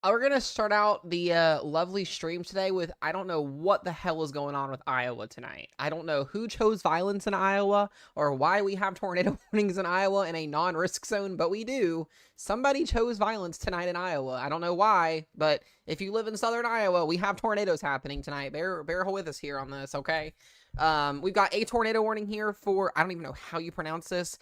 We're going to start out the lovely stream today with, I don't know what the hell is going on with Iowa tonight. I don't know who chose violence in Iowa or why we have tornado warnings in Iowa in a non-risk zone, but we do. Somebody chose violence tonight in Iowa. I don't know why, but if you live in southern Iowa, we have tornadoes happening tonight. Bear with us here on this, okay? We've got a tornado warning here for, I don't even know how you pronounce this,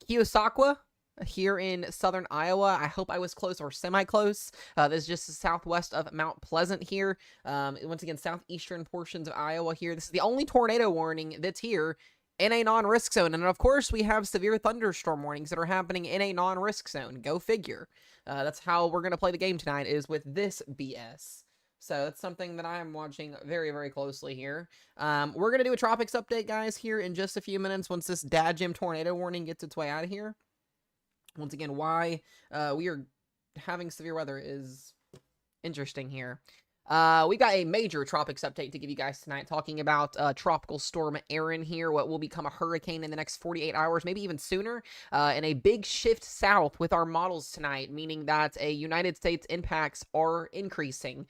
Keosauqua here in southern Iowa. I hope I was close or semi-close. This is just the southwest of Mount Pleasant here. Once again, southeastern portions of Iowa here. This is the only tornado warning that's here in a non-risk zone. And of course, we have severe thunderstorm warnings that are happening in a non-risk zone. Go figure. That's how we're going to play the game tonight, is with this BS. So that's something that I'm watching very, very closely here. We're going to do a Tropics update, guys, here in just a few minutes once this Dad Jim tornado warning gets its way out of here. Once again, why we are having severe weather is interesting here. We got a major tropics update to give you guys tonight, talking about tropical storm Erin here, what will become a hurricane in the next 48 hours, maybe even sooner, and a big shift south with our models tonight, meaning that United States impacts are increasing,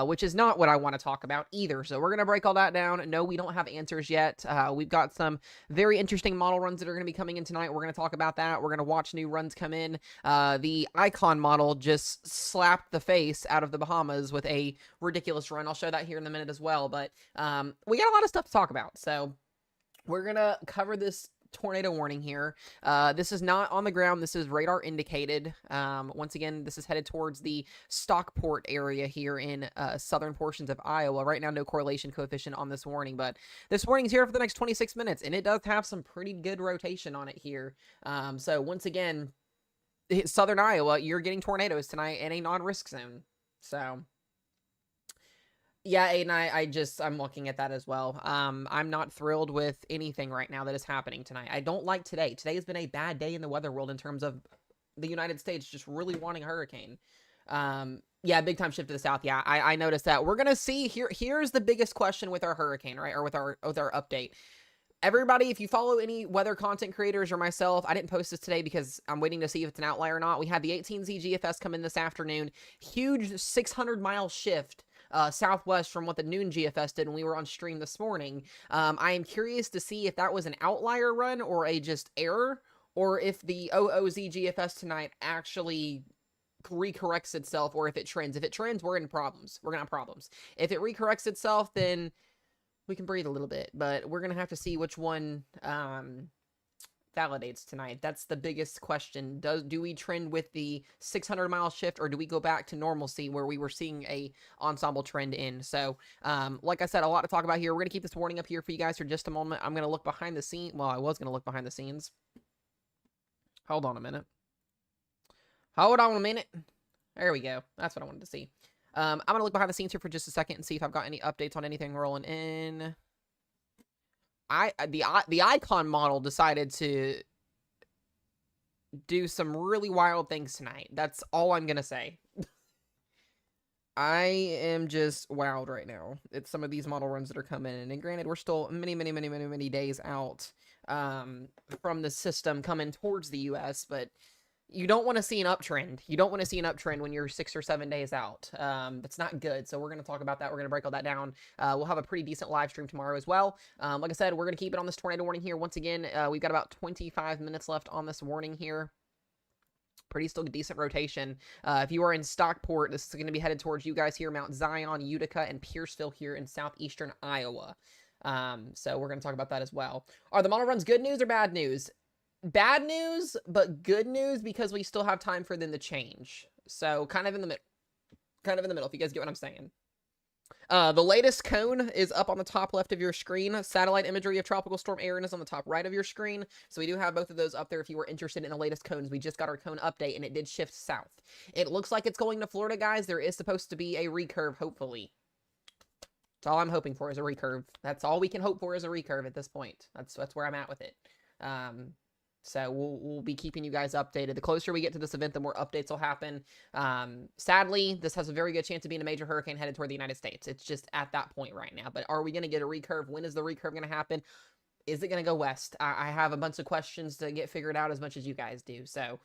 which is not what I want to talk about either. So we're going to break all that down. No, we don't have answers yet. We've got some very interesting model runs that are going to be coming in tonight. We're going to talk about that. We're going to watch new runs come in. The Icon model just slapped the face out of the Bahamas with a ridiculous run. I'll show that here in a minute as well, but we got a lot of stuff to talk about, so we're gonna cover this tornado warning here. This is not on the ground. This is radar indicated. Once again, this is headed towards the Stockport area here in southern portions of Iowa. Right now, no correlation coefficient on this warning, but this warning is here for the next 26 minutes, and it does have some pretty good rotation on it here. So once again, southern Iowa, you're getting tornadoes tonight in a non-risk zone. So yeah, Aiden, I'm looking at that as well. I'm not thrilled with anything right now that is happening tonight. I don't like today. Today has been a bad day in the weather world in terms of the United States just really wanting a hurricane. Yeah, big time shift to the south. Yeah, I noticed that. We're gonna see here's the biggest question with our hurricane, right? Or with our update. Everybody, if you follow any weather content creators or myself, I didn't post this today because I'm waiting to see if it's an outlier or not. We had the 18Z GFS come in this afternoon. Huge 600-mile shift southwest from what the noon GFS did when we were on stream this morning. I am curious to see if that was an outlier run or a just error, or if the OOZ GFS tonight actually recorrects itself, or if it trends. If it trends, we're in problems. We're gonna have problems. If it recorrects itself, then we can breathe a little bit, but we're gonna have to see which one validates tonight. That's the biggest question. Do we trend with the 600-mile shift, or do we go back to normalcy where we were seeing a ensemble trend in? So like I said, a lot to talk about here. We're gonna keep this warning up here for you guys for just a moment. I'm gonna look behind the scene. Well, I was gonna look behind the scenes. Hold on a minute. Hold on a minute. There we go. That's what I wanted to see. I'm gonna look behind the scenes here for just a second and see if I've got any updates on anything rolling in. The Icon model decided to do some really wild things tonight. That's all I'm gonna say. I am just wowed right now. It's some of these model runs that are coming in, and granted, we're still many days out from the system coming towards the U.S., but you don't want to see an uptrend. You don't want to see an uptrend when you're 6 or 7 days out. That's not good. So we're going to talk about that. We're going to break all that down. We'll have a pretty decent live stream tomorrow as well. Like I said, we're going to keep it on this tornado warning here. Once again, we've got about 25 minutes left on this warning here. Pretty still decent rotation. If you are in Stockport, this is going to be headed towards you guys here, Mount Zion, Utica, and Pierceville here in southeastern Iowa. So we're going to talk about that as well. Are the model runs good news or bad news? Bad news, but good news because we still have time for them to change. So kind of in the middle. Kind of in the middle, if you guys get what I'm saying. The latest cone is up on the top left of your screen. Satellite imagery of Tropical Storm Erin is on the top right of your screen. So we do have both of those up there if you were interested in the latest cones. We just got our cone update, and it did shift south. It looks like it's going to Florida, guys. There is supposed to be a recurve, hopefully. That's all I'm hoping for is a recurve. That's all we can hope for is a recurve at this point. That's where I'm at with it. So we'll be keeping you guys updated. The closer we get to this event, the more updates will happen. Sadly, this has a very good chance of being a major hurricane headed toward the United States. It's just at that point right now. But are we going to get a recurve? When is the recurve going to happen? Is it going to go west? I have a bunch of questions to get figured out as much as you guys do. So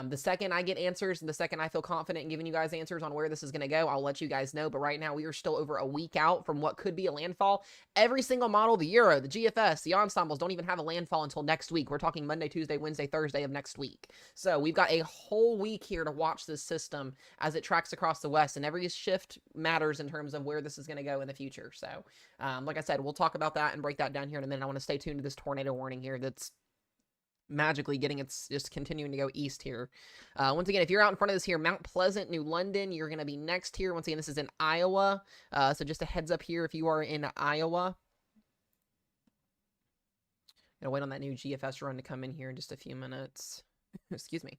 the second I get answers, the second I feel confident in giving you guys answers on where this is going to go, I'll let you guys know. But right now, we are still over a week out from what could be a landfall. Every single model, the Euro, the GFS, the ensembles don't even have a landfall until next week. We're talking Monday, Tuesday, Wednesday, Thursday of next week. So we've got a whole week here to watch this system as it tracks across the west. And every shift matters in terms of where this is going to go in the future. So like I said, we'll talk about that and break that down here in a minute. I want to stay tuned to this tornado warning here that's magically it's just continuing to go east here. Once again, if you're out in front of this here, Mount Pleasant, New London, you're going to be next here. Once again, this is in Iowa. So just a heads up here if you are in Iowa. Gonna wait on that new GFS run to come in here in just a few minutes. Excuse me.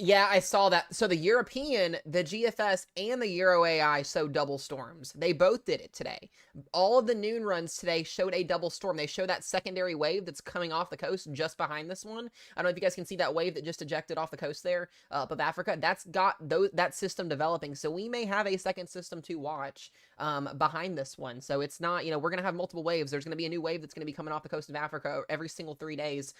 Yeah, I saw that. So the European, the GFS, and the Euro AI show double storms. They both did it today. All of the noon runs today showed a double storm. They show that secondary wave that's coming off the coast just behind this one. I don't know if you guys can see that wave that just ejected off the coast there up of Africa. That's got that system developing. So we may have a second system to watch behind this one. So it's not, we're going to have multiple waves. There's going to be a new wave that's going to be coming off the coast of Africa every single 3 days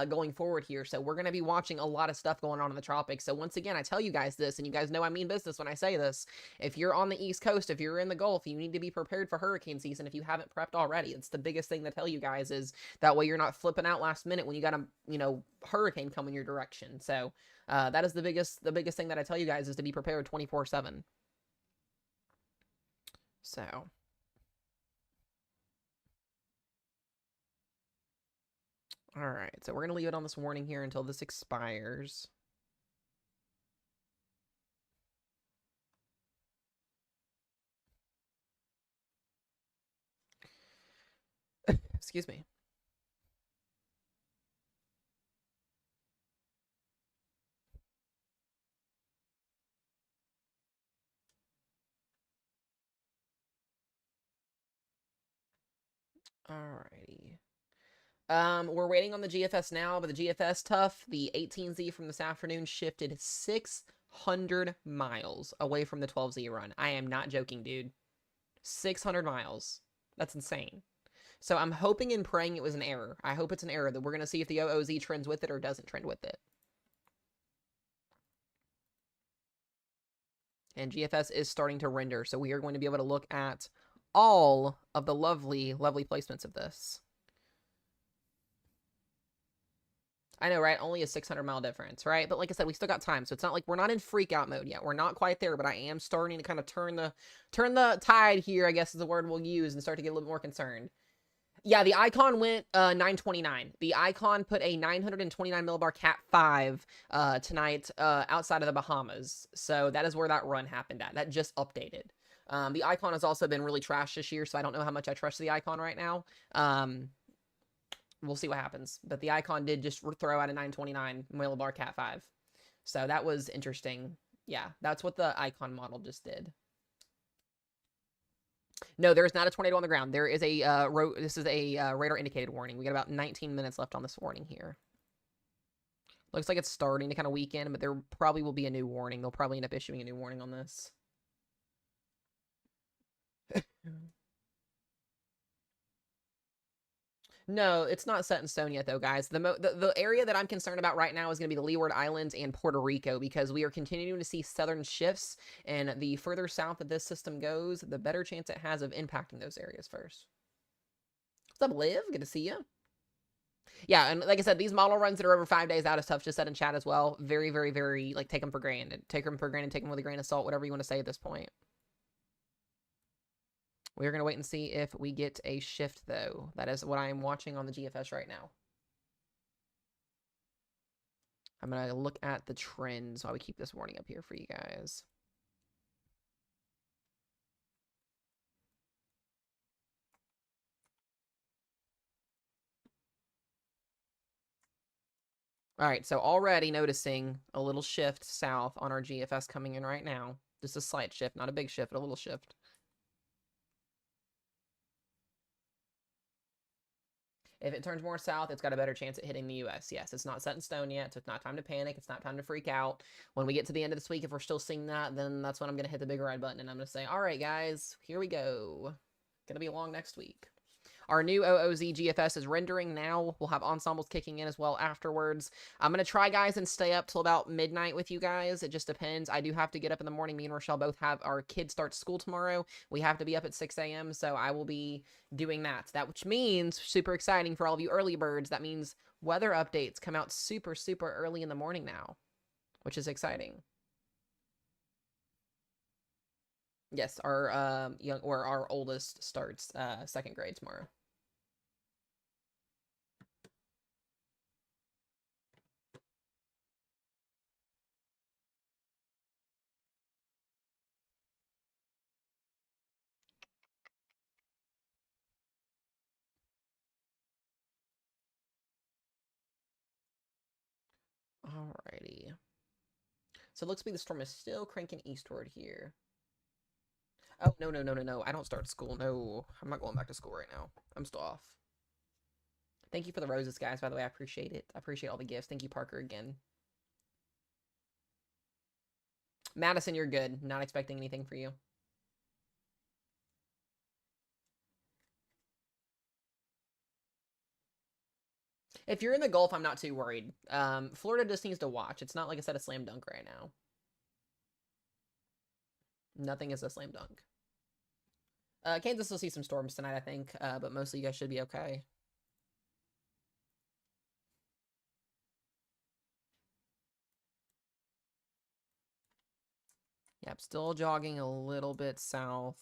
going forward here. So we're going to be watching a lot of stuff going on in the tropics. So once again, I tell you guys this, and you guys know I mean business when I say this. If you're on the East Coast, if you're in the Gulf, you need to be prepared for hurricane season if you haven't prepped already. It's the biggest thing to tell you guys is that way you're not flipping out last minute when you got a, hurricane coming your direction. So that is the biggest thing that I tell you guys is to be prepared 24/7. So. All right, so we're going to leave it on this warning here until this expires. Excuse me. Alrighty. We're waiting on the GFS now, but the GFS tough. The 18Z from this afternoon shifted 600 miles away from the 12Z run. I am not joking, dude. 600 miles. That's insane. So I'm hoping and praying it was an error. I hope it's an error that we're going to see if the OOZ trends with it or doesn't trend with it. And GFS is starting to render, so we are going to be able to look at all of the lovely, lovely placements of this. I know, right? Only a 600-mile difference, right? But like I said, we still got time, so it's not like we're not in freak-out mode yet. We're not quite there, but I am starting to kind of turn the tide here, I guess is the word we'll use, and start to get a little more concerned. Yeah, the Icon went 929. The Icon put a 929 millibar Cat 5 tonight outside of the Bahamas. So that is where that run happened at. That just updated. The Icon has also been really trash this year, so I don't know how much I trust the Icon right now. We'll see what happens. But the Icon did just throw out a 929 millibar Cat 5. So that was interesting. Yeah, that's what the Icon model just did. No, there is not a tornado on the ground. There is a this is a radar indicated warning. We got about 19 minutes left on this warning here. Looks like it's starting to kind of weaken, but there probably will be a new warning. They'll probably end up issuing a new warning on this. No, it's not set in stone yet, though, guys. The area that I'm concerned about right now is going to be the Leeward Islands and Puerto Rico, because we are continuing to see southern shifts, and the further south that this system goes, the better chance it has of impacting those areas first. What's up, Liv? Good to see you. Yeah, and like I said, these model runs that are over 5 days out is tough. Just said in chat as well. Very, very, very, take them for granted. Take them for granted, take them with a grain of salt, whatever you want to say at this point. We're going to wait and see if we get a shift, though. That is what I am watching on the GFS right now. I'm going to look at the trends while we keep this warning up here for you guys. All right, so already noticing a little shift south on our GFS coming in right now. Just a slight shift, not a big shift, but a little shift. If it turns more south, it's got a better chance at hitting the US. Yes, it's not set in stone yet, so it's not time to panic. It's not time to freak out. When we get to the end of this week, if we're still seeing that, then that's when I'm going to hit the big red button and I'm going to say, all right, guys, here we go. Going to be a long next week. Our new OOZ GFS is rendering now. We'll have ensembles kicking in as well afterwards. I'm going to try, guys, and stay up till about midnight with you guys. It just depends. I do have to get up in the morning. Me and Rochelle both have our kids start school tomorrow. We have to be up at 6 a.m., so I will be doing that. That which means, super exciting for all of you early birds, that means weather updates come out super, super early in the morning now, which is exciting. Yes, our our oldest starts second grade tomorrow. Alrighty. So it looks like the storm is still cranking eastward here. Oh, no, no, no, no, no. I don't start school. No, I'm not going back to school right now. I'm still off. Thank you for the roses, guys, by the way. I appreciate it. I appreciate all the gifts. Thank you, Parker, again. Madison, you're good. Not expecting anything for you. If you're in the Gulf, I'm not too worried. Florida just needs to watch. It's not like I said a slam dunk right now. Nothing is a slam dunk. Kansas will see some storms tonight, I think, but mostly you guys should be okay. Yep, still jogging a little bit south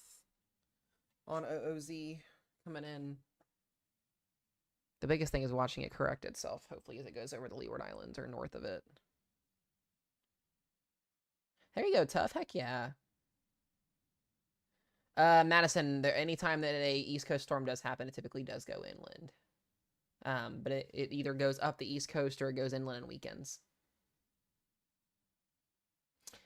on OOZ coming in. The biggest thing is watching it correct itself, hopefully, as it goes over the Leeward Islands or north of it. There you go, Tough. Heck yeah. Madison, anytime that a East Coast storm does happen, it typically does go inland. But it either goes up the East Coast or it goes inland on weekends.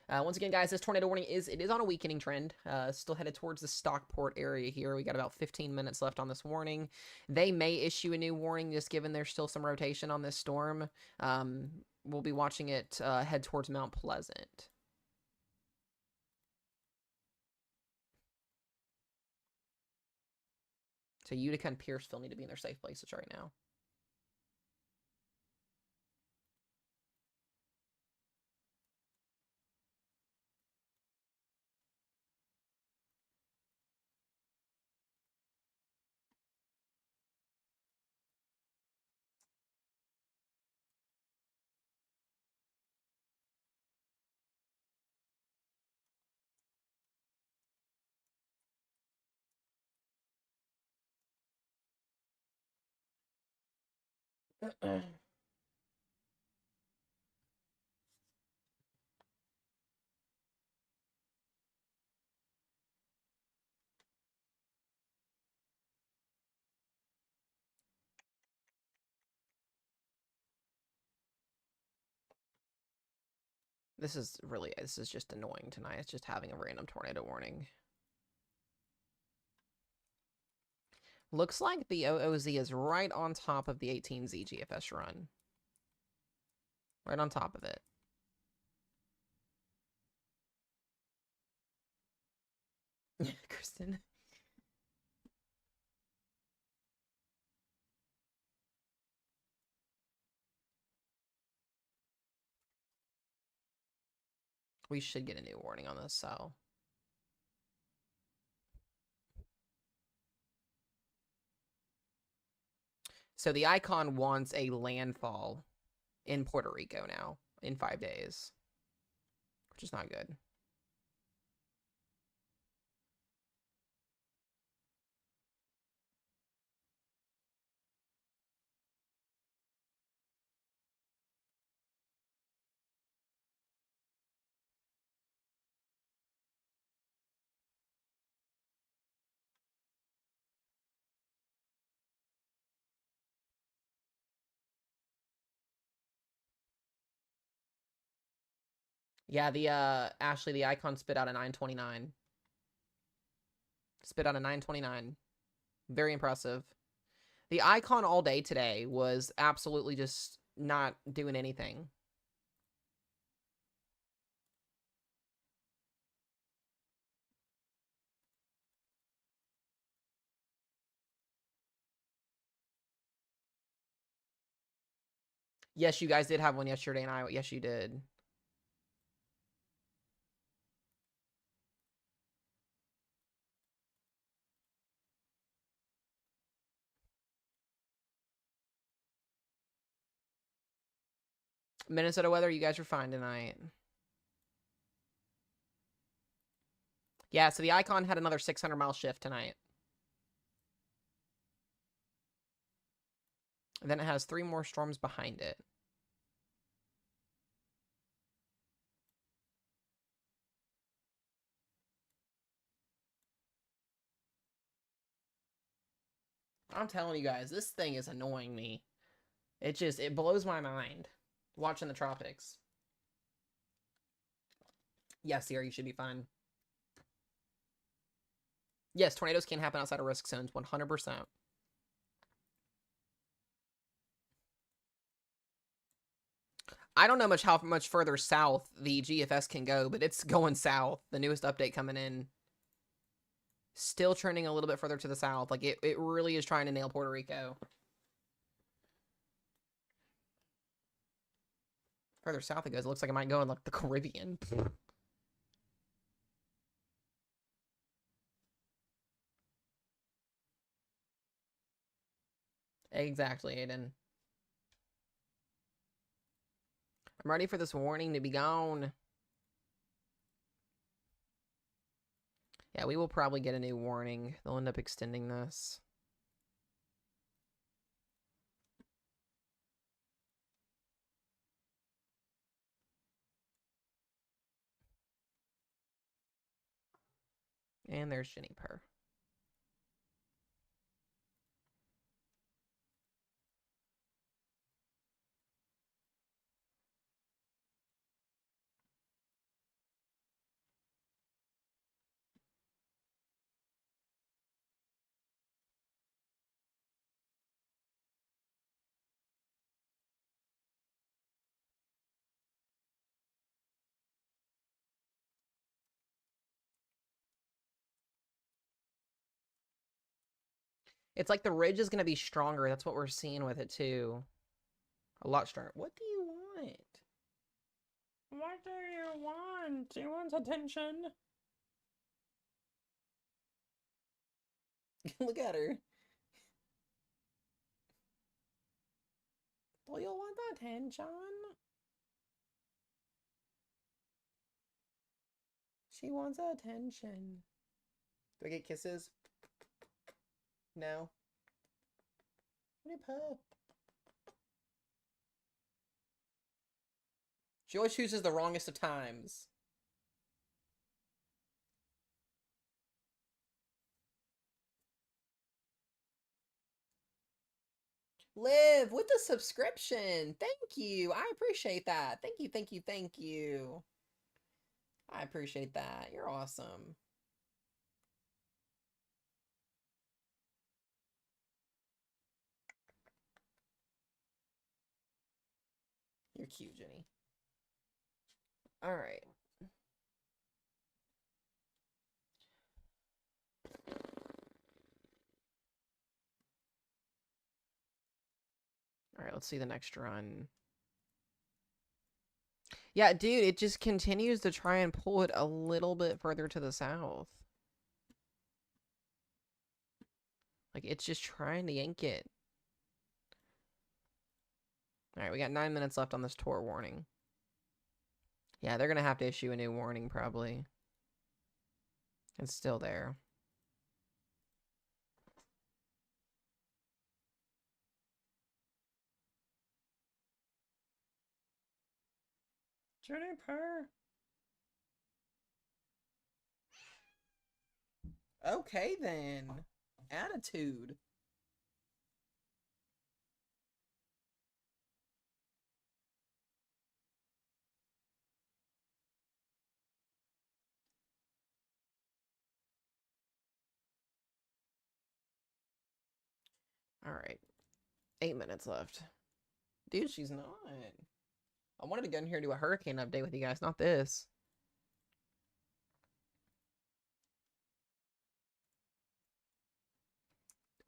Once again, guys, this tornado warning is on a weakening trend. Still headed towards the Stockport area here. We got about 15 minutes left on this warning. They may issue a new warning just given there's still some rotation on this storm. We'll be watching it head towards Mount Pleasant. So Utica and Pierceville need to be in their safe places right now. This is just annoying tonight. It's just having a random tornado warning. Looks like the OOZ is right on top of the 18Z GFS run. Right on top of it. Kristen. We should get a new warning on this, so. So the icon wants a landfall in Puerto Rico now in 5 days, which is not good. Yeah, the Ashley, the icon spit out a 929. Spit out a 929. Very impressive. The icon all day today was absolutely just not doing anything. Yes, you guys did have one yesterday in Iowa. Yes, you did. Minnesota weather, you guys are fine tonight. Yeah, so the icon had another 600-mile shift tonight. And then it has 3 more storms behind it. I'm telling you guys, this thing is annoying me. It blows my mind watching the tropics. Yes, Sierra, you should be fine. Yes, tornadoes can happen outside of risk zones, 100%. I don't know how much further south the GFS can go, but it's going south. The newest update coming in. Still trending a little bit further to the south. Like, it really is trying to nail Puerto Rico. Further south it goes, it looks like it might go in, like, the Caribbean. Exactly, Aiden. I'm ready for this warning to be gone. Yeah, we will probably get a new warning. They'll end up extending this. And there's Juniper. It's like the ridge is going to be stronger. That's what we're seeing with it, too. A lot stronger. What do you want? What do you want? She wants attention. Look at her. Do you want attention? She wants attention. Do I get kisses? No. Pup. She always chooses the wrongest of times. Liv with the subscription. Thank you. I appreciate that. Thank you, thank you, thank you. I appreciate that. You're awesome. You're cute, Jenny. All right. All right, let's see the next run. Yeah, dude, it just continues to try and pull it a little bit further to the south. Like, it's just trying to yank it. All right, we got 9 minutes left on this tour warning. Yeah, they're going to have to issue a new warning, probably. It's still there. Juniper. Okay, then. Attitude. All right. 8 minutes left. Dude, she's not. I wanted to get in here and do a hurricane update with you guys, not this.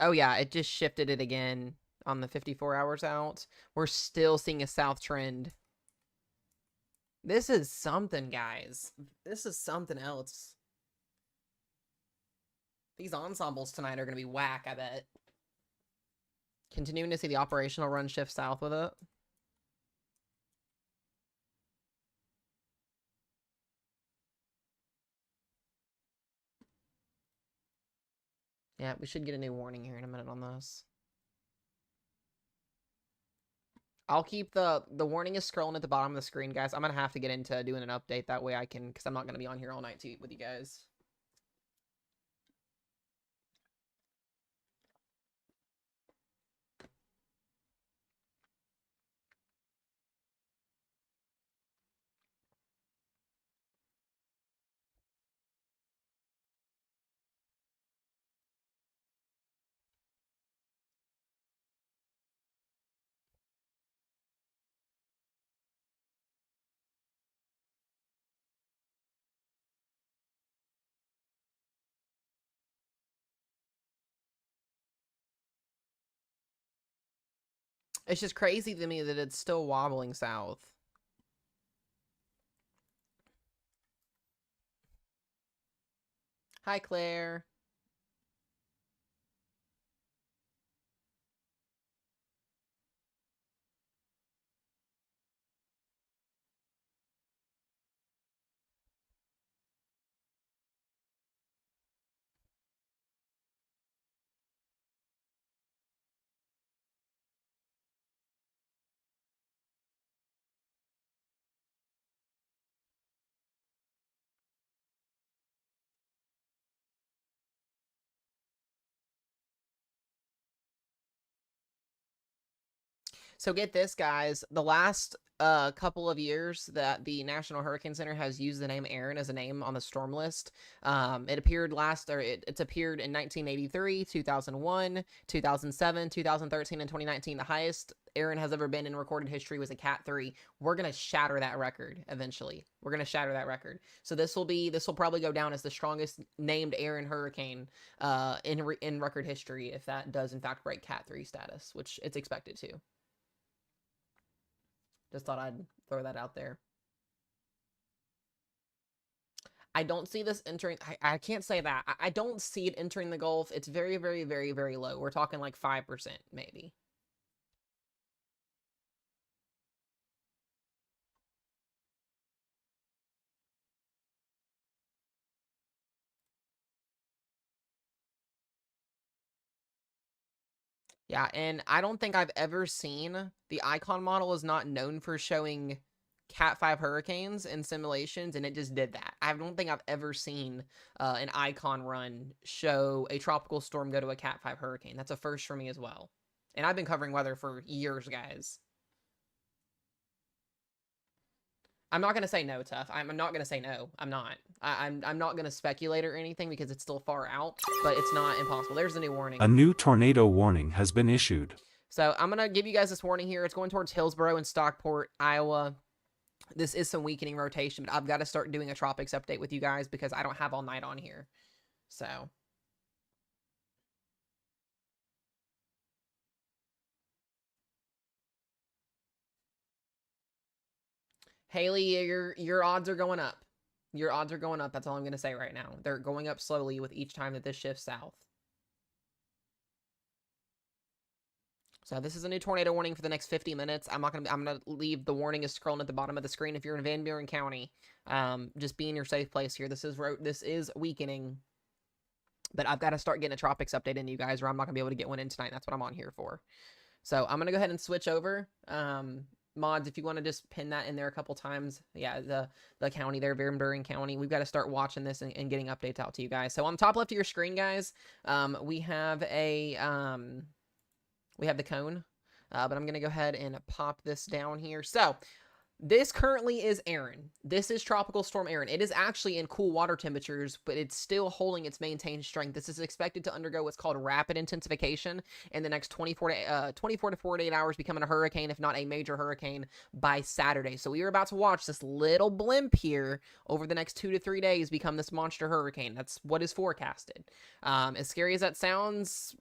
Oh, yeah, it just shifted it again on the 54 hours out. We're still seeing a south trend. This is something, guys. This is something else. These ensembles tonight are going to be whack, I bet. Continuing to see the operational run shift south with it. Yeah, we should get a new warning here in a minute on this. I'll keep the warning is scrolling at the bottom of the screen, guys. I'm going to have to get into doing an update. That way I can, because I'm not going to be on here all night with you guys. It's just crazy to me that it's still wobbling south. Hi, Claire. So get this, guys. The last couple of years that the National Hurricane Center has used the name Erin as a name on the storm list. It appeared it's appeared in 1983, 2001, 2007, 2013, and 2019. The highest Erin has ever been in recorded history was a Cat 3. We're gonna shatter that record eventually. We're gonna shatter that record. So this will probably go down as the strongest named Erin hurricane in record history if that does in fact break Cat 3 status, which it's expected to. Just thought I'd throw that out there. I don't see this entering. I can't say that. I don't see it entering the Gulf. It's very, very, very, very low. We're talking like 5%, maybe. Yeah, and I don't think I've ever seen the Icon model is not known for showing Cat 5 hurricanes in simulations, and it just did that. I don't think I've ever seen an Icon run show a tropical storm go to a Cat 5 hurricane. That's a first for me as well. And I've been covering weather for years, guys. I'm not gonna say no, Tough. I'm not gonna say no. I'm not. I'm not gonna speculate or anything because it's still far out, but it's not impossible. There's a new warning. A new tornado warning has been issued. So I'm gonna give you guys this warning here. It's going towards Hillsboro and Stockport, Iowa. This is some weakening rotation, but I've got to start doing a Tropics update with you guys because I don't have all night on here. So. Haley, your odds are going up. Your odds are going up. That's all I'm going to say right now. They're going up slowly with each time that this shifts south. So this is a new tornado warning for the next 50 minutes. I'm gonna leave the warning is scrolling at the bottom of the screen. If you're in Van Buren County, just be in your safe place here. This is weakening, but I've got to start getting a Tropics update in you guys, or I'm not gonna be able to get one in tonight. That's what I'm on here for. So I'm gonna go ahead and switch over. Mods, if you want to just pin that in there a couple times. Yeah, the county there, Van Buren County. We've got to start watching this and getting updates out to you guys. So on the top left of your screen, guys, we have we have the cone, but I'm going to go ahead and pop this down here. So This currently is Erin. This is Tropical Storm Erin. It is actually in cool water temperatures, but it's still holding its maintained strength. This is expected to undergo what's called rapid intensification in the next 24 to 48 hours, becoming a hurricane, if not a major hurricane, by Saturday. So we are about to watch this little blimp here over the next 2 to 3 days become this monster hurricane. That's what is forecasted. As scary as that sounds,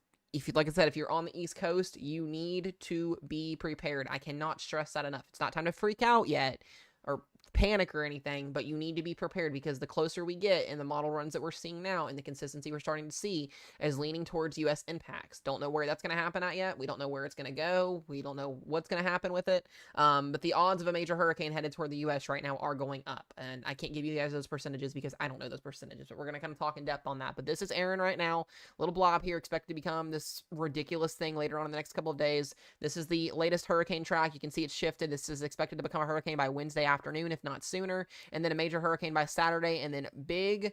like I said, if you're on the East Coast, you need to be prepared. I cannot stress that enough. It's not time to freak out yet or panic or anything, but you need to be prepared, because the closer we get in the model runs that we're seeing now and the consistency we're starting to see is leaning towards U.S. impacts. Don't know where that's going to happen at yet. We don't know where it's going to go. We don't know what's going to happen with it. But the odds of a major hurricane headed toward the U.S. right now are going up. And I can't give you guys those percentages because I don't know those percentages, but we're going to kind of talk in depth on that. But this is Erin right now. Little blob here, expected to become this ridiculous thing later on in the next couple of days. This is the latest hurricane track. You can see it's shifted. This is expected to become a hurricane by Wednesday afternoon, if not sooner, and then a major hurricane by Saturday, and then big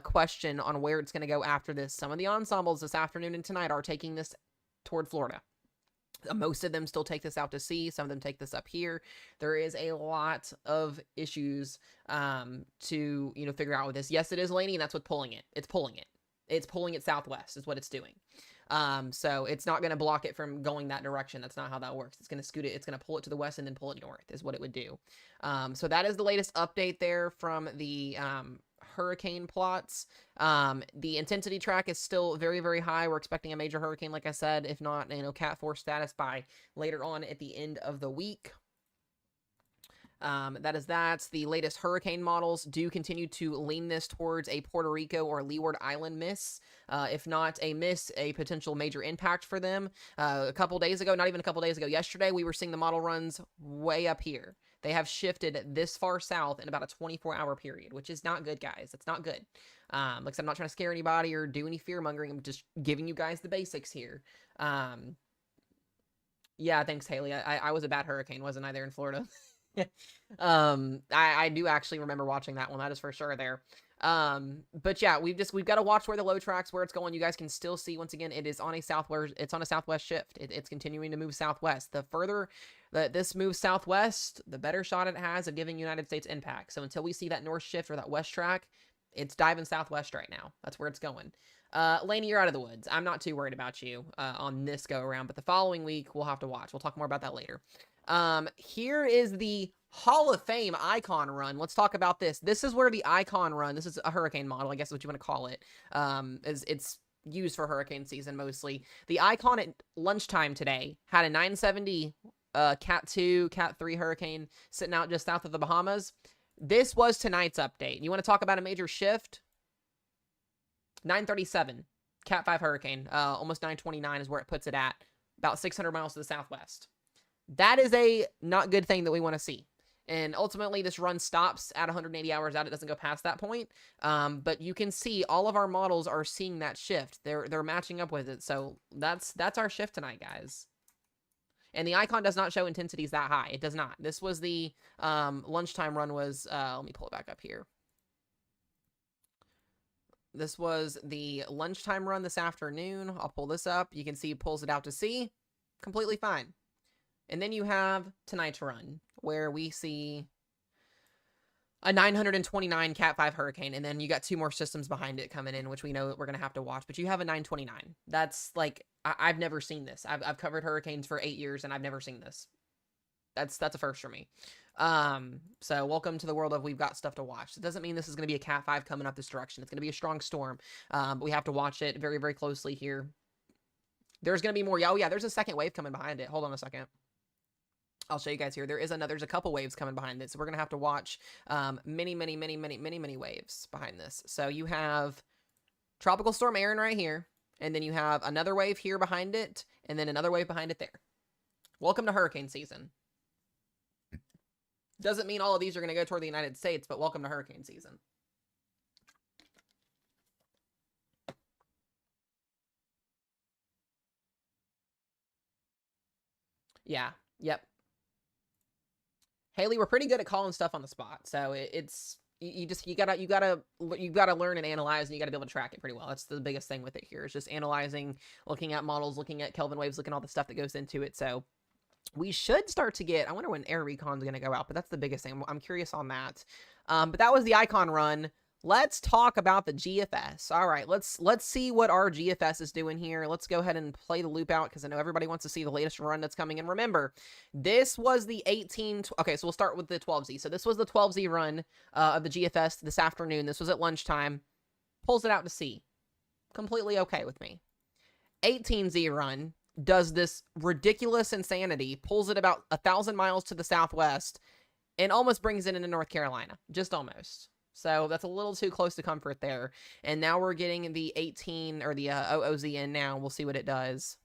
question on where it's going to go after this. Some of the ensembles this afternoon and tonight are taking this toward Florida. Most of them still take this out to sea. Some of them take this up here. There is a lot of issues to figure out with this. Yes, it is laning, and that's what's pulling it. It's pulling it. It's pulling it southwest is what it's doing. So it's not going to block it from going that direction. That's not how that works. It's going to scoot it. It's going to pull it to the west and then pull it north is what it would do. So that is the latest update there from the hurricane plots. The intensity track is still very, very high. We're expecting a major hurricane, like I said, if not, Cat 4 status by later on at the end of the week. That is that. The latest hurricane models do continue to lean this towards a Puerto Rico or Leeward Island miss. If not a miss, a potential major impact for them. A couple days ago, not even a couple days ago, yesterday, we were seeing the model runs way up here. They have shifted this far south in about a 24-hour period, which is not good, guys. It's not good. Like I said, I'm not trying to scare anybody or do any fear-mongering. I'm just giving you guys the basics here. Yeah, thanks, Haley. I was a bad hurricane, wasn't I, there in Florida? I do actually remember watching that one. That is for sure there. But yeah, we've got to watch where the low tracks, where it's going. You guys can still see, once again, it's on a southwest shift. It's continuing to move southwest. The further that this moves southwest, the better shot it has of giving United States impact. So until we see that north shift or that west track, it's diving southwest right now. That's where it's going. Lainey, you're out of the woods. I'm not too worried about you on this go around, but the following week we'll have to watch. We'll talk more about that later. Here is the Hall of Fame icon run. Let's talk about this. This is where the icon run, this is a hurricane model, I guess is what you want to call it. It's used for hurricane season mostly. The icon at lunchtime today had a 970 Cat 2, Cat 3 hurricane sitting out just south of the Bahamas. This was tonight's update. You want to talk about a major shift? 937 Cat 5 hurricane, almost 929 is where it puts it at, about 600 miles to the southwest. That is a not good thing that we want to see. And ultimately, this run stops at 180 hours out. It doesn't go past that point. But you can see all of our models are seeing that shift. They're matching up with it. So that's our shift tonight, guys. And the icon does not show intensities that high. It does not. This was the lunchtime run was, let me pull it back up here. This was the lunchtime run this afternoon. I'll pull this up. You can see it pulls it out to sea. Completely fine. And then you have tonight's run, where we see a 929 Cat 5 hurricane, and then you got 2 more systems behind it coming in, which we know that we're going to have to watch, but you have a 929. That's like, I've never seen this. I've covered hurricanes for 8 years, and I've never seen this. That's a first for me. So welcome to the world of we've got stuff to watch. It doesn't mean this is going to be a Cat 5 coming up this direction. It's going to be a strong storm, but we have to watch it very, very closely here. There's going to be more. Oh, yeah, there's a second wave coming behind it. Hold on a second. I'll show you guys here. There's a couple waves coming behind it. So we're going to have to watch many waves behind this. So you have Tropical Storm Erin right here. And then you have another wave here behind it. And then another wave behind it there. Welcome to hurricane season. Doesn't mean all of these are going to go toward the United States, but welcome to hurricane season. Yeah. Yep. Haley, we're pretty good at calling stuff on the spot, so you gotta learn and analyze, and you gotta be able to track it pretty well. That's the biggest thing with it here. It's just analyzing, looking at models, looking at Kelvin waves, looking at all the stuff that goes into it. So We should start to get, I wonder when Air Recon's going to go out, but that's the biggest thing. I'm curious on that. But that was the icon run. Let's talk about the GFS. All right, let's see what our GFS is doing here. Let's go ahead and play the loop out because I know everybody wants to see the latest run that's coming in. Remember, this was the 18. Okay, so we'll start with the 12Z. So this was the 12Z run of the GFS this afternoon. This was at lunchtime. Pulls it out to sea. Completely okay with me. 18Z run does this ridiculous insanity, pulls it about 1,000 miles to the southwest, and almost brings it into North Carolina. Just almost. So that's a little too close to comfort there. And now we're getting the 18 or the OOZ in now. We'll see what it does.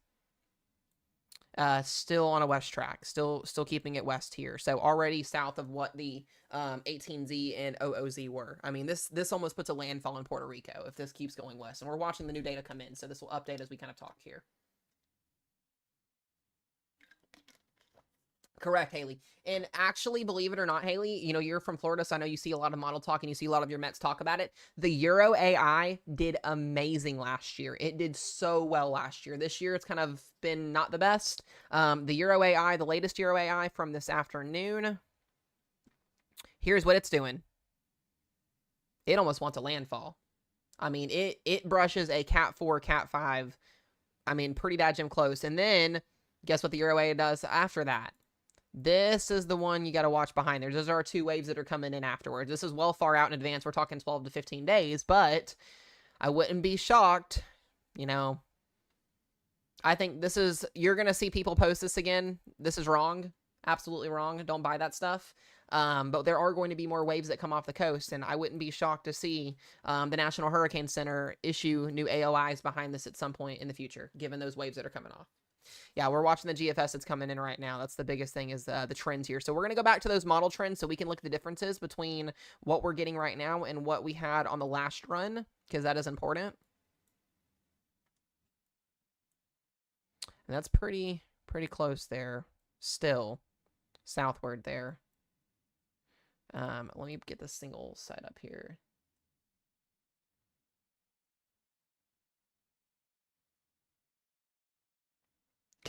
Still on a west track. Still keeping it west here. So already south of what the 18Z and OOZ were. I mean, this almost puts a landfall in Puerto Rico if this keeps going west. And we're watching the new data come in. So this will update as we kind of talk here. Correct, Haley. And actually, believe it or not, Haley, you know, you're from Florida, so I know you see a lot of model talk and you see a lot of your Mets talk about it. The Euro AI did amazing last year. It did so well last year. This year, it's kind of been not the best. The Euro AI, the latest Euro AI from this afternoon, here's what it's doing. It almost wants a landfall. I mean, it brushes a Cat 4, Cat 5. I mean, pretty dadgum close. And then, guess what the Euro AI does after that? This is the one you got to watch behind there. Those are our two waves that are coming in afterwards. This is well far out in advance. We're talking 12 to 15 days, but I wouldn't be shocked. You know, I think this is, you're going to see people post this again. This is wrong. Absolutely wrong. Don't buy that stuff. But there are going to be more waves that come off the coast, and I wouldn't be shocked to see the National Hurricane Center issue new AOIs behind this at some point in the future, given those waves that are coming off. Yeah, we're watching the GFS that's coming in right now. That's the biggest thing is the trends here. So we're going to go back to those model trends so we can look at the differences between what we're getting right now and what we had on the last run, because that is important. And that's pretty close there still, southward there. Let me get the single set up here.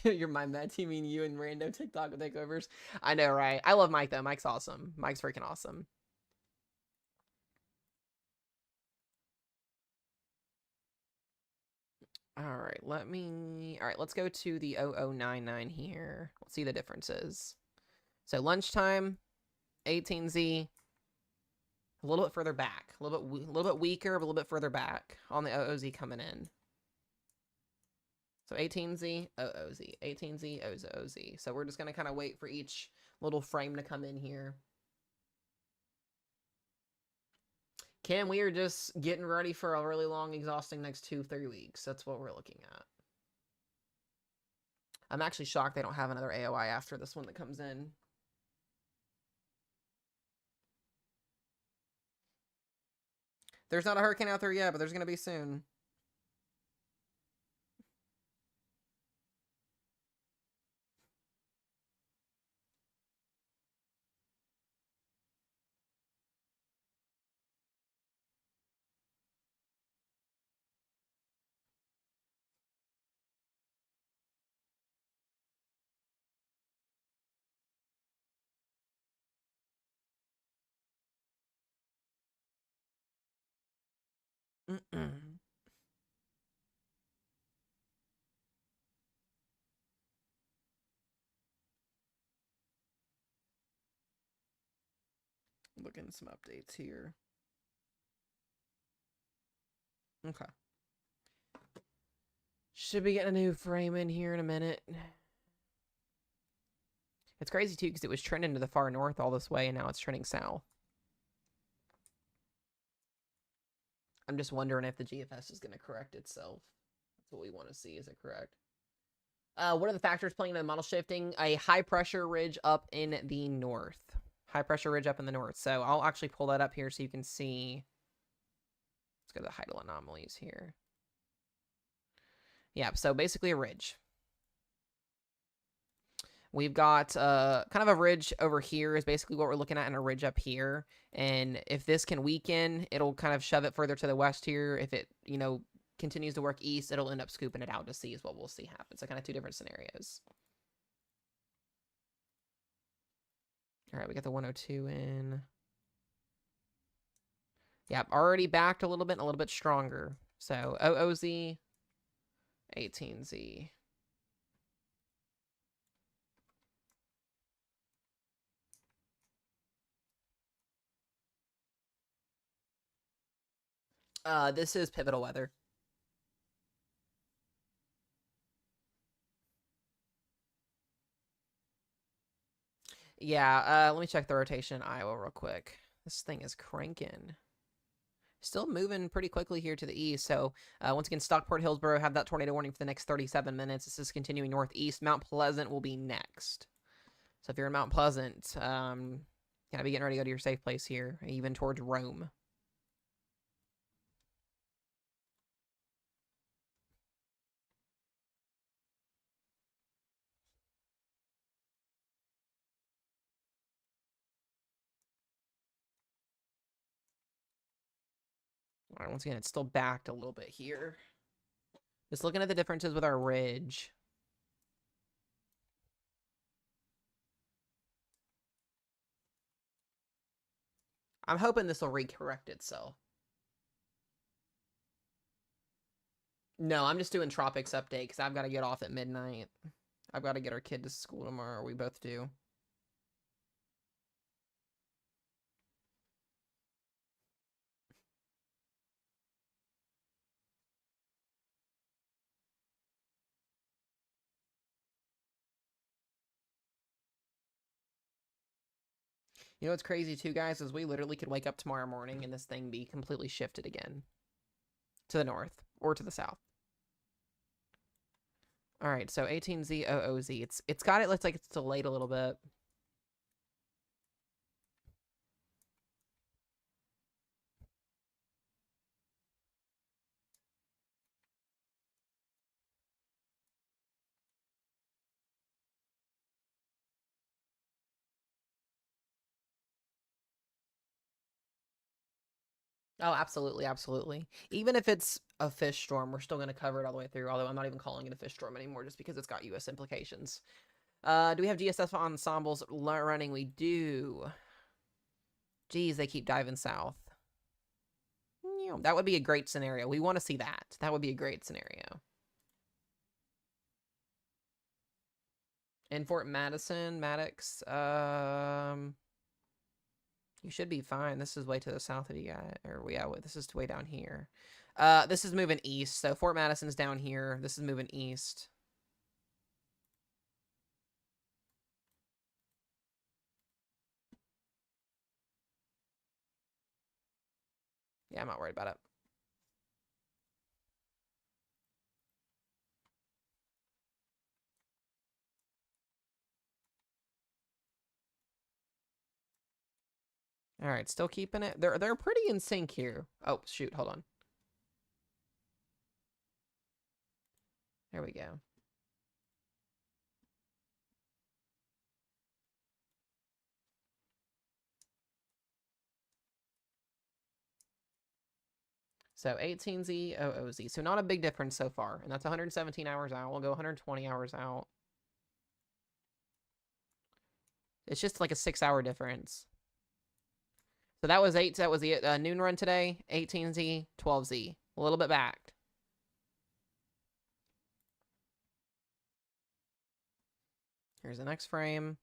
You're my Mets. You mean you and random TikTok takeovers? I know, right? I love Mike, though. Mike's awesome. Mike's freaking awesome. All right, let's go to the 0099 here. Let's see the differences. So lunchtime, 18Z, a little bit further back. A little bit weaker, but a little bit further back on the OOZ coming in. So 18Z, OOZ, 18Z, OOZ. So we're just going to kind of wait for each little frame to come in here. Kim, we are just getting ready for a really long, exhausting next 2-3 weeks. That's what we're looking at. I'm actually shocked they don't have another AOI after this one that comes in. There's not a hurricane out there yet, but there's going to be soon. Looking at some updates here. Okay. Should be getting a new frame in here in a minute. It's crazy, too, because it was trending to the far north all this way, and now it's trending south. I'm just wondering if the GFS is going to correct itself. That's what we want to see. Is it correct? What are the factors playing into the model shifting? A high-pressure ridge up in the north. High-pressure ridge up in the north. So I'll actually pull that up here so you can see. Let's go to the Heidel anomalies here. Yeah, so basically a ridge. We've got kind of a ridge over here is basically what we're looking at, and a ridge up here. And if this can weaken, it'll kind of shove it further to the west here. If it, you know, continues to work east, it'll end up scooping it out to sea is what we'll see happen. So kind of two different scenarios. All right, we got the 102 in. Yep, already backed a little bit stronger. So OOZ, 18Z. This is pivotal weather. Yeah, let me check the rotation in Iowa real quick. This thing is cranking. Still moving pretty quickly here to the east. So once again, Stockport, Hillsborough have that tornado warning for the next 37 minutes. This is continuing northeast. Mount Pleasant will be next. So if you're in Mount Pleasant, gotta be getting ready to go to your safe place here, even towards Rome. All right, once again, it's still backed a little bit here. Just looking at the differences with our ridge. I'm hoping this will recorrect itself. No, I'm just doing Tropics update because I've got to get off at midnight. I've got to get our kid to school tomorrow. We both do. You know what's crazy too, guys, is we literally could wake up tomorrow morning and this thing be completely shifted again. To the north or to the south. All right, so 18Z, OOZ. It's got it, looks like it's delayed a little bit. Oh, absolutely, absolutely. Even if it's a fish storm, we're still going to cover it all the way through, although I'm not even calling it a fish storm anymore just because it's got US implications. Do we have GSS ensembles running? We do. Geez, they keep diving south. That would be a great scenario. We want to see that. That would be a great scenario. In Fort Madison, Maddox, you should be fine. This is way to the south of you guys. Or, yeah, this is way down here. This is moving east. So Fort Madison's down here. This is moving east. Yeah, I'm not worried about it. All right, still keeping it. They're pretty in sync here. Oh, shoot, hold on. There we go. So 18Z, OOZ. So not a big difference so far. And that's 117 hours out. We'll go 120 hours out. It's just like a 6-hour difference. So that was that was the noon run today. 18Z, 12Z. A little bit backed. Here's the next frame.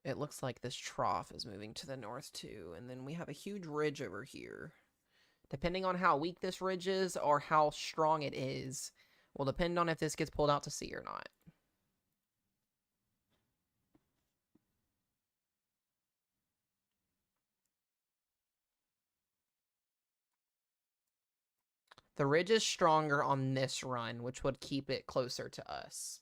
It looks like this trough is moving to the north too. And then we have a huge ridge over here. Depending on how weak this ridge is or how strong it is, will depend on if this gets pulled out to sea or not. The ridge is stronger on this run, which would keep it closer to us.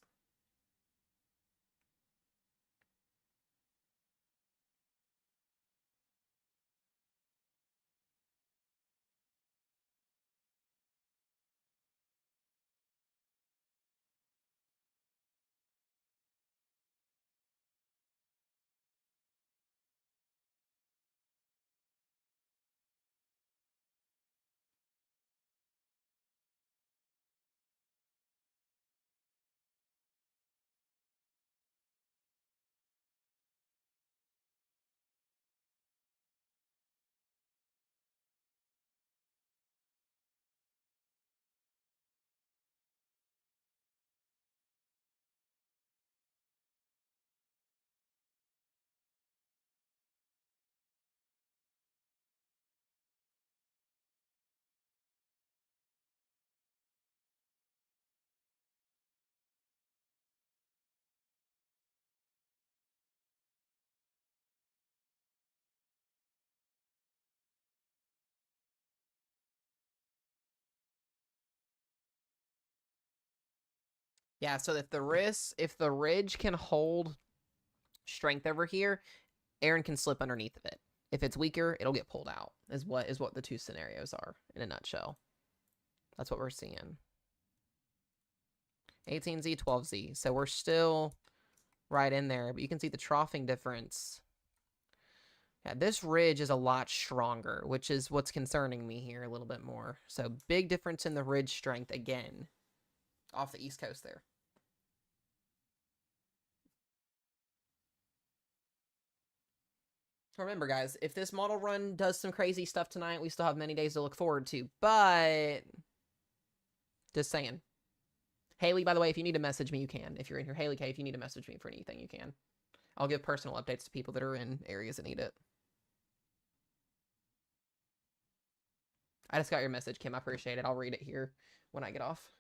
Yeah, so if the ridge can hold strength over here, Erin can slip underneath of it. If it's weaker, it'll get pulled out. Is what the two scenarios are in a nutshell. That's what we're seeing. 18Z, 12Z. So we're still right in there, but you can see the troughing difference. Yeah, this ridge is a lot stronger, which is what's concerning me here a little bit more. So big difference in the ridge strength again off the East Coast there. Remember, guys, if this model run does some crazy stuff tonight, we still have many days to look forward to. But just saying. Haley, by the way, if you need to message me, you can. If you're in here, Haley K, if you need to message me for anything, you can. I'll give personal updates to people that are in areas that need it. I just got your message, Kim. I appreciate it. I'll read it here when I get off.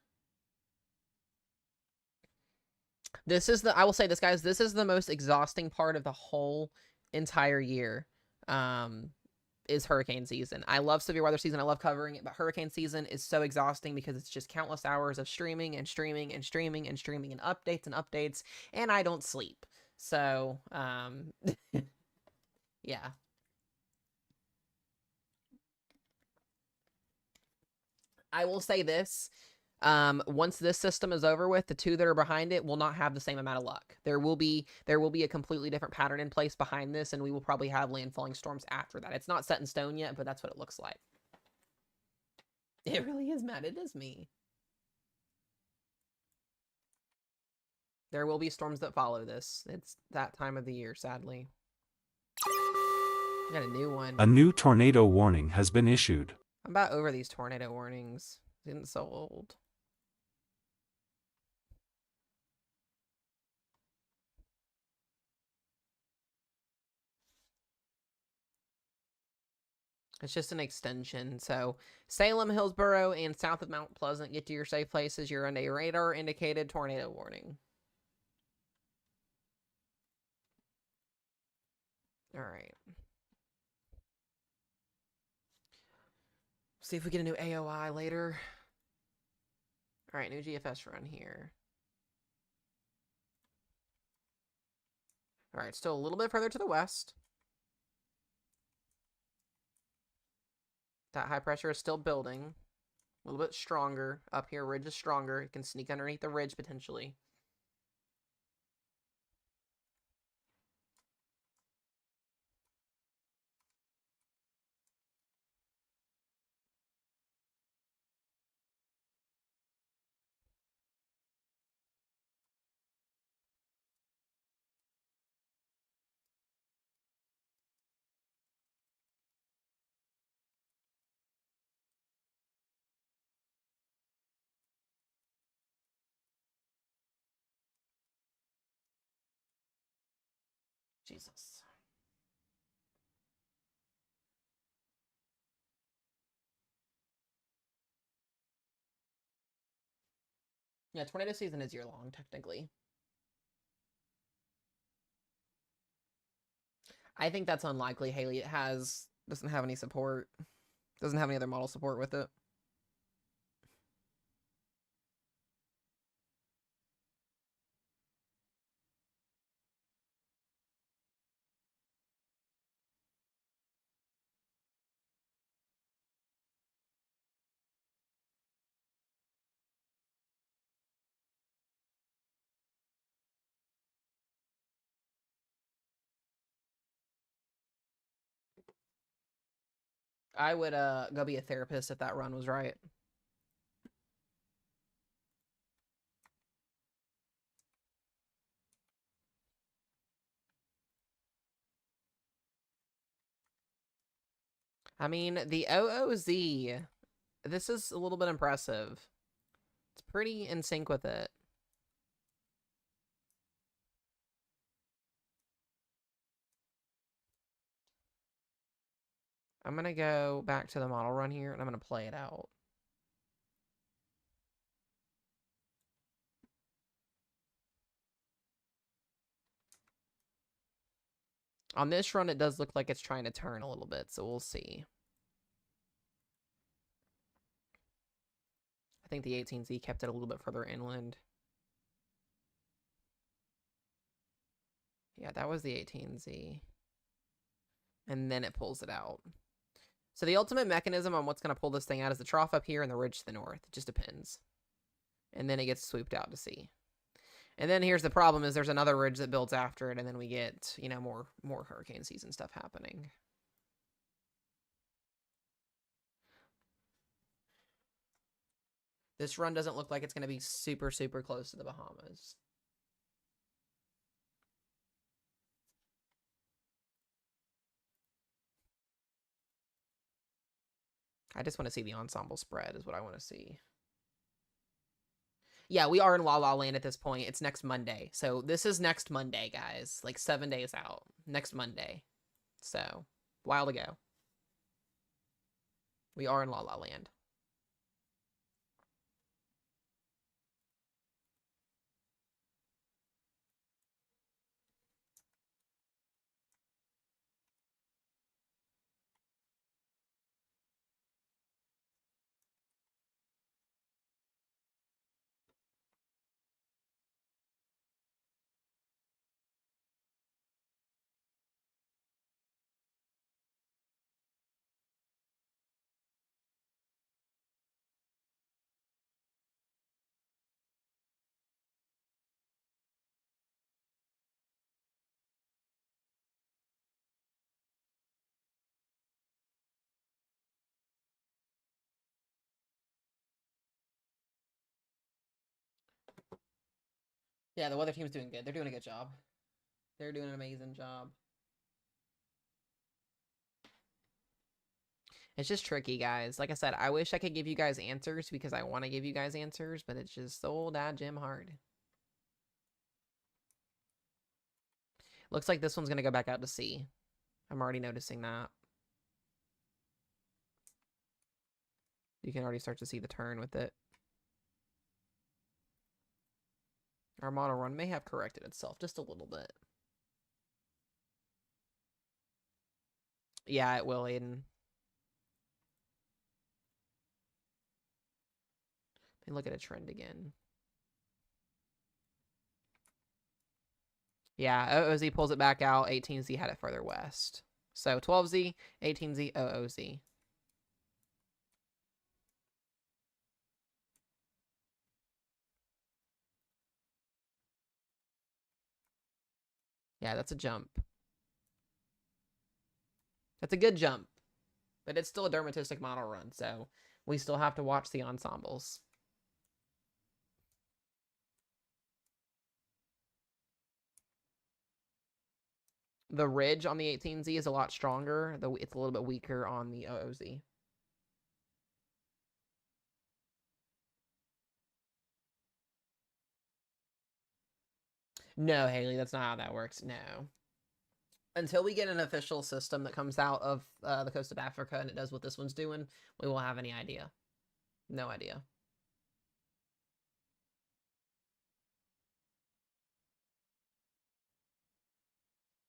I will say this, guys, this is the most exhausting part of the whole entire year. Is hurricane season. I love severe weather season. I love covering it, but hurricane season is so exhausting because it's just countless hours of streaming and streaming and streaming and streaming and updates, and I don't sleep. So, yeah. I will say this. Once this system is over with, the two that are behind it will not have the same amount of luck. There will be a completely different pattern in place behind this, and we will probably have landfalling storms after that. It's not set in stone yet, but that's what it looks like. It really is, Matt. It is me. There will be storms that follow this. It's that time of the year, sadly. Got a new one. A new tornado warning has been issued. I'm about over these tornado warnings. It's getting so old. It's just an extension. So Salem, Hillsborough, and south of Mount Pleasant, get to your safe places. You're under a radar indicated tornado warning. All right. See if we get a new AOI later. All right, new GFS run here. All right, still a little bit further to the west. That high pressure is still building. A little bit stronger. Up here, ridge is stronger. It can sneak underneath the ridge potentially. Jesus. Yeah, tornado season is year-long, technically. I think that's unlikely, Haley. It doesn't have any support. Doesn't have any other model support with it. I would go be a therapist if that run was right. I mean, the OOZ, this is a little bit impressive. It's pretty in sync with it. I'm going to go back to the model run here, and I'm going to play it out. On this run, it does look like it's trying to turn a little bit, so we'll see. I think the 18Z kept it a little bit further inland. Yeah, that was the 18Z. And then it pulls it out. So the ultimate mechanism on what's going to pull this thing out is the trough up here and the ridge to the north. It just depends. And then it gets swooped out to sea. And then here's the problem is there's another ridge that builds after it, and then we get, you know, more hurricane season stuff happening. This run doesn't look like it's going to be super, super close to the Bahamas. I just want to see the ensemble spread is what I want to see. Yeah, we are in La La Land at this point. It's next Monday. So this is next Monday, guys. Like 7 days out. Next Monday. So, while to go. We are in La La Land. Yeah, the weather team's doing good. They're doing a good job. They're doing an amazing job. It's just tricky, guys. Like I said, I wish I could give you guys answers because I want to give you guys answers, but it's just so damn hard. Looks like this one's going to go back out to sea. I'm already noticing that. You can already start to see the turn with it. Our model run may have corrected itself just a little bit. Yeah, it will, Aiden. Let me look at a trend again. Yeah, OOZ pulls it back out. 18Z had it further west. So 12Z, 18Z, OOZ. Yeah, that's a jump. That's a good jump. But it's still a dermatistic model run, so we still have to watch the ensembles. The ridge on the 18Z is a lot stronger, though it's a little bit weaker on the OOZ. No, Haley, that's not how that works. No. Until we get an official system that comes out of the coast of Africa and it does what this one's doing, we won't have any idea. No idea.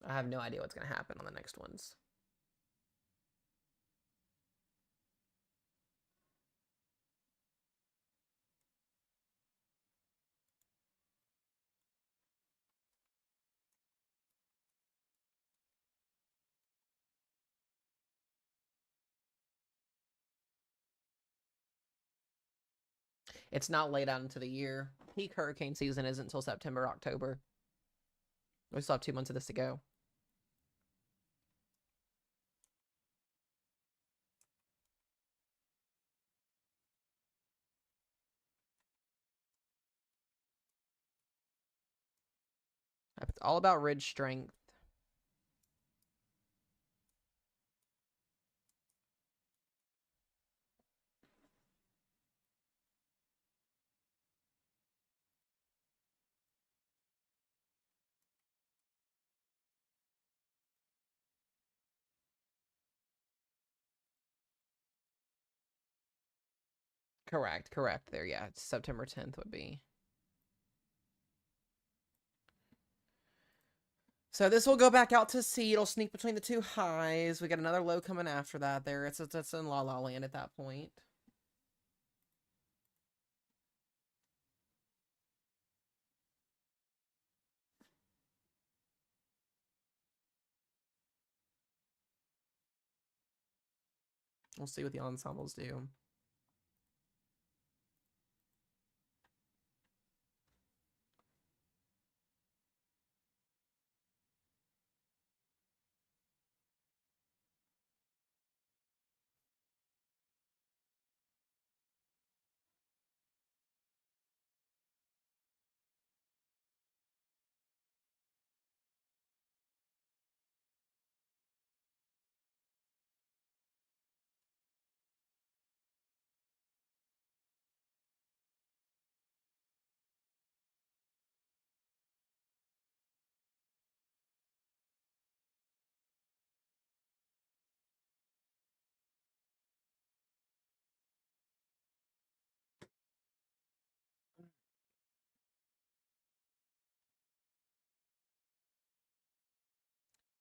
I have no idea what's going to happen on the next ones. It's not late out into the year. Peak hurricane season isn't until September, October. We still have 2 months of this to go. It's all about ridge strength. Correct. There, yeah. It's September 10th would be. So this will go back out to sea. It'll sneak between the two highs. We got another low coming after that there. It's in La La Land at that point. We'll see what the ensembles do.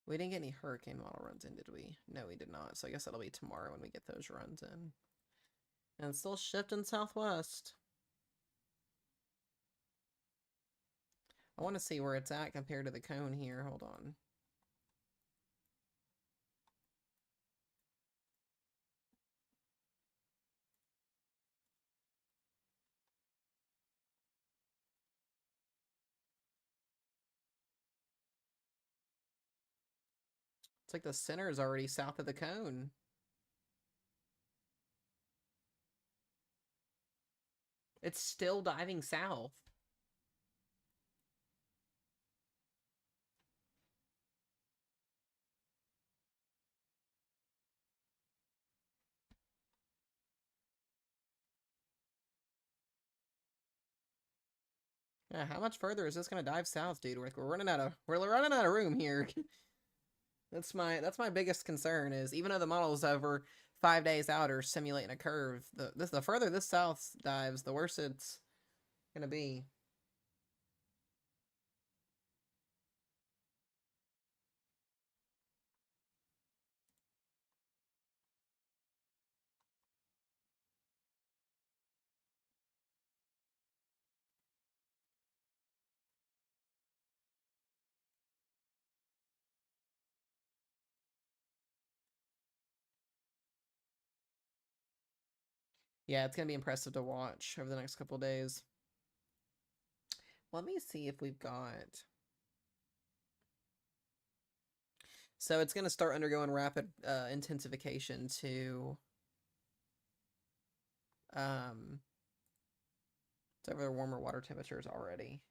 We didn't get any hurricane model runs in, did we? No, we did not. So I guess that'll be tomorrow when we get those runs in. And it's still shifting southwest. I want to see where it's at compared to the cone here. Hold on. It's like the center is already south of the cone. It's still diving south. Yeah, how much further is this gonna dive south, dude? We're running out of room here. That's my biggest concern is even though the models over 5 days out are simulating a curve, the further this south dives, the worse it's gonna be. Yeah, it's gonna be impressive to watch over the next couple days. Let me see if we've got. So it's gonna start undergoing rapid intensification to. It's over the warmer water temperatures already.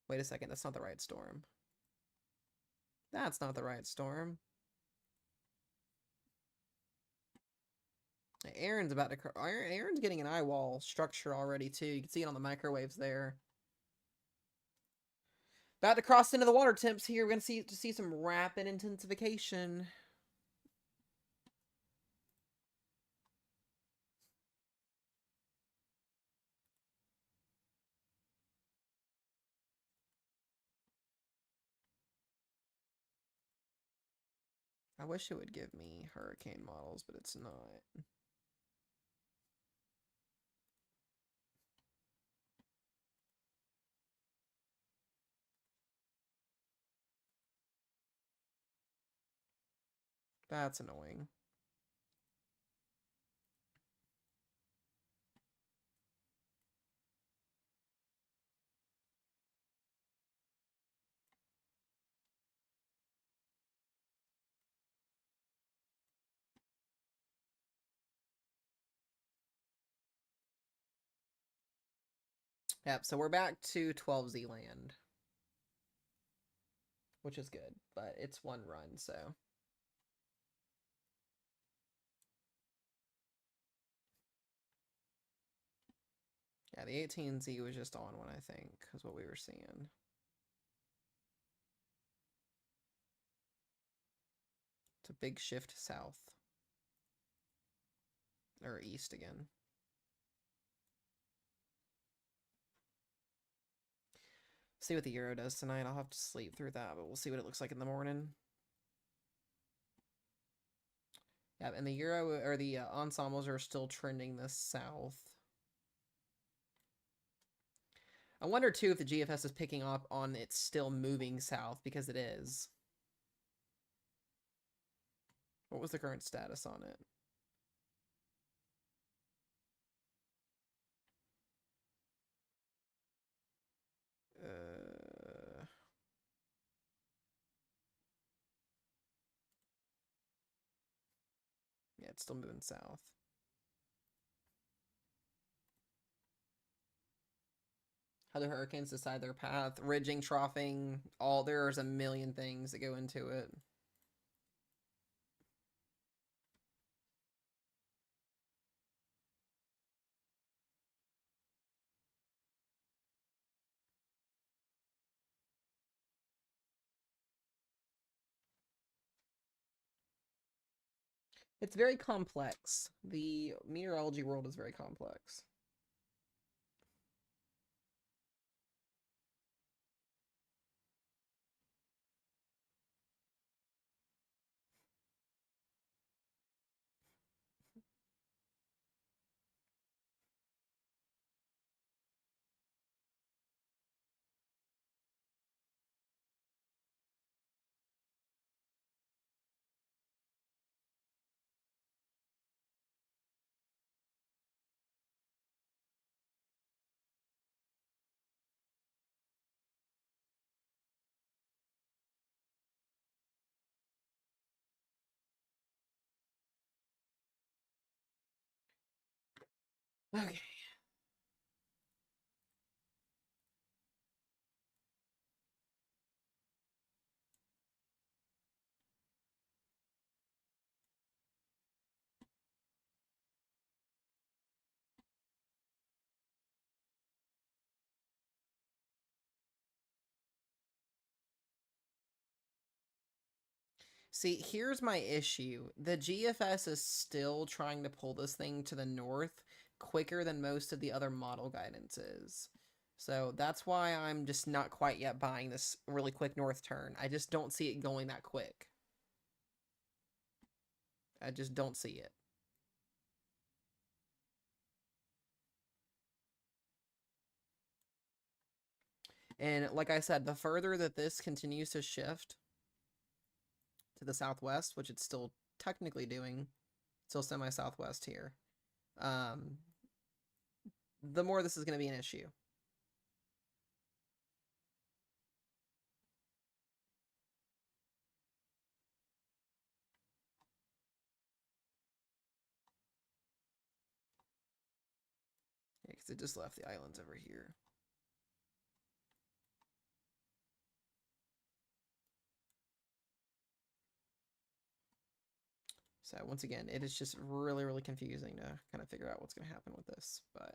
Wait a second, that's not the right storm. That's not the right storm. Erin's about to. Erin's getting an eye wall structure already too. You can see it on the microwaves there. About to cross into the water temps here. We're gonna see some rapid intensification. I wish it would give me hurricane models, but it's not. That's annoying. Yep, so we're back to 12Z land. Which is good, but it's one run, so. Yeah, the 18Z was just on one, I think, is what we were seeing. It's a big shift south. Or east again. See what the Euro does tonight. I'll have to sleep through that, but we'll see what it looks like in the morning. Yeah, and the Euro or the ensembles are still trending this south. I wonder too if the GFS is picking up on it's still moving south because it is. What was the current status on it? Yeah, it's still moving south. How do hurricanes decide their path? Ridging, troughing, there's a million things that go into it. It's very complex. The meteorology world is very complex. Okay. See, here's my issue. The GFS is still trying to pull this thing to the north quicker than most of the other model guidances. So that's why I'm just not quite yet buying this really quick north turn. I just don't see it going that quick. I just don't see it. And like I said, the further that this continues to shift to the southwest, which it's still technically doing, still semi-southwest here, the more this is going to be an issue. Yeah, because it just left the islands over here. So once again, it is just really, really confusing to kind of figure out what's going to happen with this. But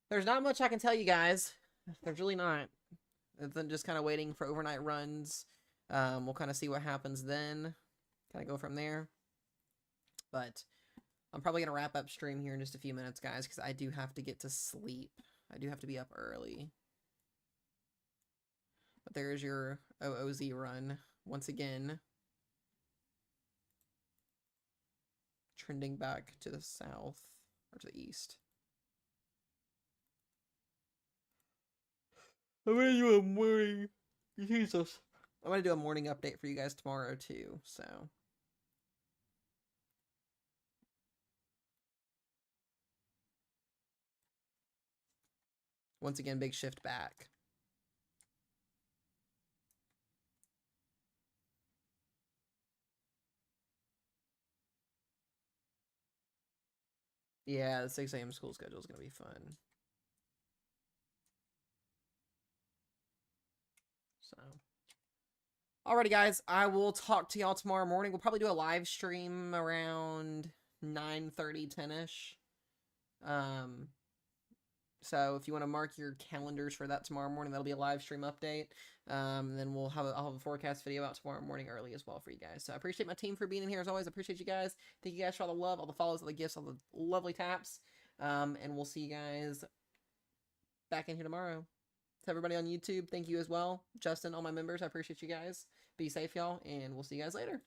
there's not much I can tell you guys. There's really not. Other than just kind of waiting for overnight runs. We'll kind of see what happens then. Kind of go from there. But I'm probably going to wrap up stream here in just a few minutes, guys, because I do have to get to sleep. I do have to be up early. But there's your OOZ run. Once again, trending back to the south, or to the east. I'm gonna do a morning. Jesus. I'm gonna do a morning update for you guys tomorrow too. So. Once again, big shift back. Yeah, the 6 a.m. school schedule is gonna be fun. So. Alrighty, guys. I will talk to y'all tomorrow morning. We'll probably do a live stream around 9:30, 10-ish. So if you want to mark your calendars for that tomorrow morning, that'll be a live stream update. Then I'll have a forecast video out tomorrow morning early as well for you guys. So I appreciate my team for being in here as always. I appreciate you guys. Thank you guys for all the love, all the follows, all the gifts, all the lovely taps. And we'll see you guys back in here tomorrow. To everybody on YouTube, thank you as well. Justin, all my members, I appreciate you guys. Be safe, y'all, and we'll see you guys later.